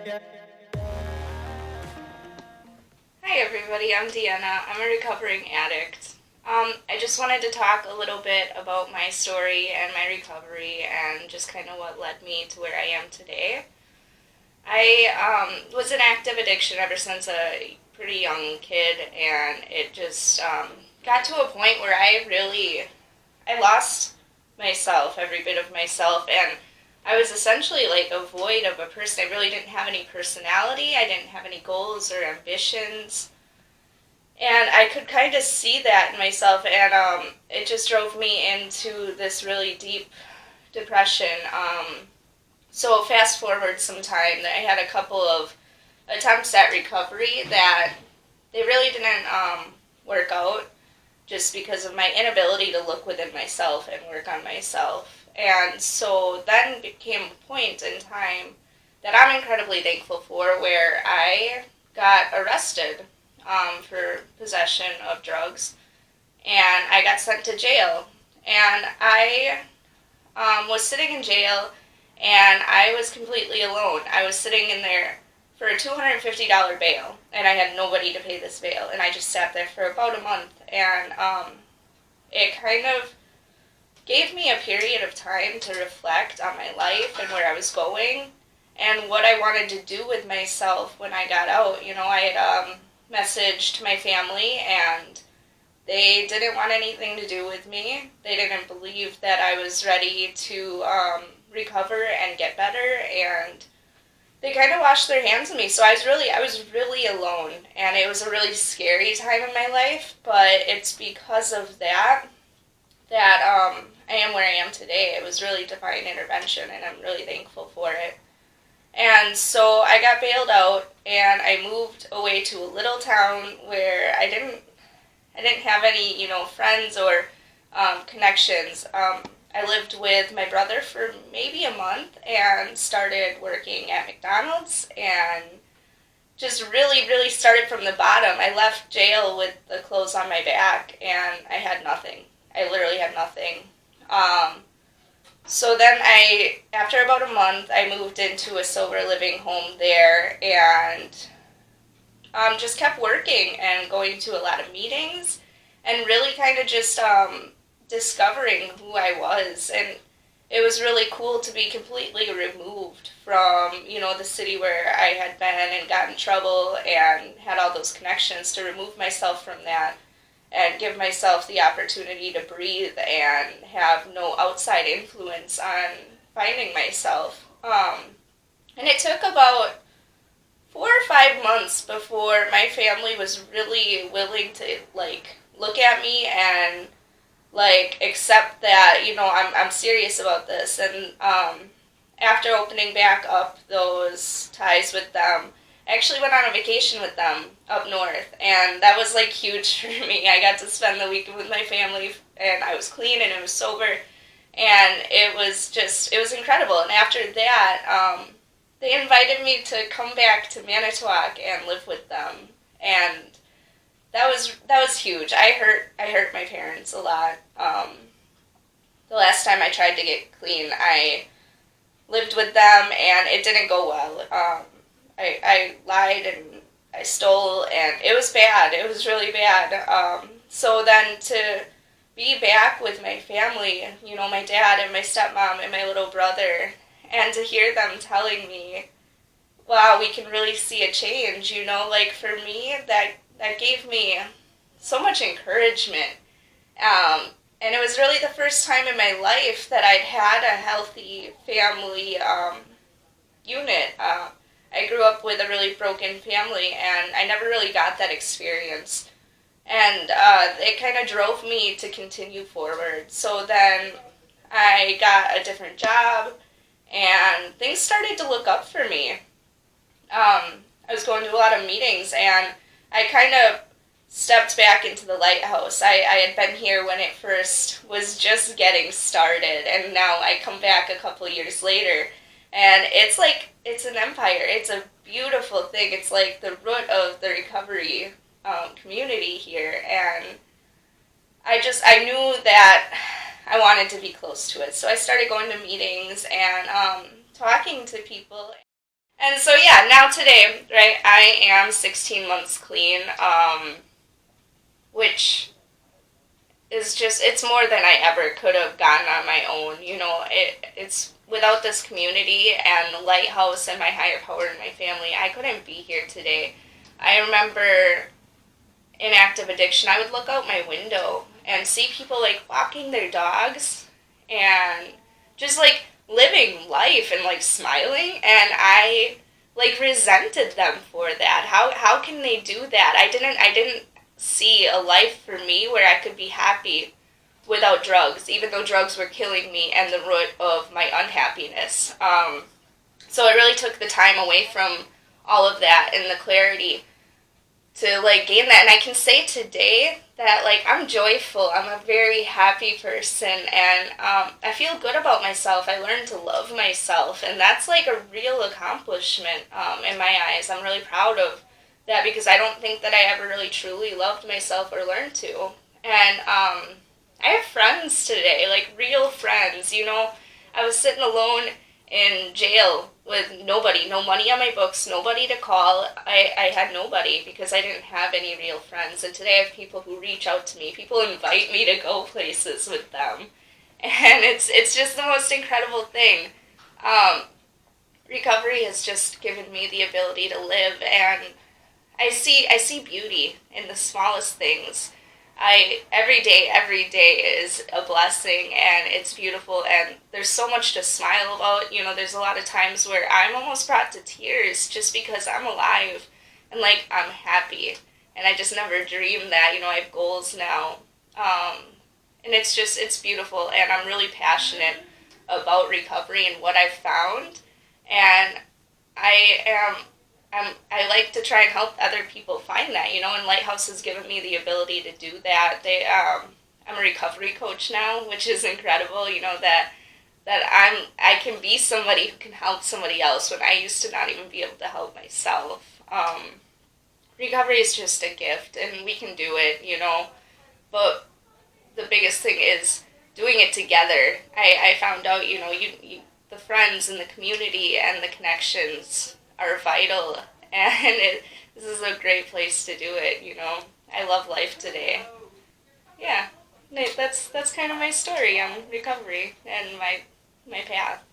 Hi everybody, I'm Deanna. I'm a recovering addict. I just wanted to talk a little bit about my story and my recovery and just kind of what led me to where I am today. I was in active addiction ever since a pretty young kid, and it just got to a point where I lost myself, every bit of myself, and I was essentially like a void of a person. I really didn't have any personality. I didn't have any goals or ambitions. And I could kind of see that in myself, and it just drove me into this really deep depression. So fast forward some time, I had a couple of attempts at recovery that they really didn't work out, just because of my inability to look within myself and work on myself. And so then became a point in time that I'm incredibly thankful for, where I got arrested for possession of drugs, and I got sent to jail. And I was sitting in jail, and I was completely alone. I was sitting in there for a $250 bail, and I had nobody to pay this bail, and I just sat there for about a month, and it kind of gave me a period of time to reflect on my life and where I was going and what I wanted to do with myself when I got out. You know, I had messaged my family, and they didn't want anything to do with me. They didn't believe that I was ready to recover and get better, and they kind of washed their hands of me. So I was really alone, and it was a really scary time in my life. But it's because of that I am where I am today. It was really divine intervention, and I'm really thankful for it. And so I got bailed out, and I moved away to a little town where I didn't have any, friends or connections. I lived with my brother for maybe a month and started working at McDonald's, and just really, really started from the bottom. I left jail with the clothes on my back, and I had nothing. I literally had nothing. So then after about a month, I moved into a sober living home there, and just kept working and going to a lot of meetings, and really kind of just discovering who I was. And it was really cool to be completely removed from, the city where I had been and got in trouble and had all those connections, to remove myself from that and give myself the opportunity to breathe and have no outside influence on finding myself. And it took about 4 or 5 months before my family was really willing to look at me and accept that I'm serious about this. And after opening back up those ties with them, I actually went on a vacation with them up north, and that was huge for me. I got to spend the weekend with my family, and I was clean and I was sober, and it was incredible. And after that, they invited me to come back to Manitowoc and live with them, and that was huge. I hurt my parents a lot. The last time I tried to get clean, I lived with them, and it didn't go well. I lied and I stole, and it was bad. It was really bad. So then to be back with my family, my dad and my stepmom and my little brother, and to hear them telling me, wow, we can really see a change, for me, that gave me so much encouragement. And it was really the first time in my life that I'd had a healthy family unit. I grew up with a really broken family, and I never really got that experience. And it kind of drove me to continue forward. So then I got a different job, and things started to look up for me. I was going to a lot of meetings, and I kind of stepped back into the lighthouse. I had been here when it first was just getting started, and now I come back a couple years later, and it's an empire. It's a beautiful thing. It's like the root of the recovery community here, and I knew that I wanted to be close to it. So I started going to meetings and talking to people. And so yeah, now today, right, I am 16 months clean, which is just, it's more than I ever could have gotten on my own. It's without this community and the lighthouse and my higher power and my family, I couldn't be here today. I remember in active addiction, I would look out my window and see people like walking their dogs and just like living life and like smiling, and I like resented them for that. How can they do that? I didn't see a life for me where I could be happy without drugs, even though drugs were killing me and the root of my unhappiness. So I really took the time away from all of that and the clarity to like gain that. And I can say today that like I'm joyful, I'm a very happy person, and I feel good about myself. I learned to love myself, and that's like a real accomplishment in my eyes. I'm really proud of that because I don't think that I ever really truly loved myself or learned to. And I have friends today, like real friends. I was sitting alone in jail with nobody, no money on my books, nobody to call. I had nobody because I didn't have any real friends. And today I have people who reach out to me. People invite me to go places with them. And it's just the most incredible thing. Um, Recovery has just given me the ability to live, and I see beauty in the smallest things. Every day is a blessing, and it's beautiful, and there's so much to smile about. There's a lot of times where I'm almost brought to tears just because I'm alive and like I'm happy, and I just never dreamed that. I have goals now, and it's beautiful, and I'm really passionate about recovery and what I've found, and I am I like to try and help other people find that, and Lighthouse has given me the ability to do that. I'm a recovery coach now, which is incredible, I can be somebody who can help somebody else when I used to not even be able to help myself. Recovery is just a gift, and we can do it, but the biggest thing is doing it together. I found out, the friends and the community and the connections are vital, and this is a great place to do it. I love life today. Yeah, that's kind of my story on recovery and my path.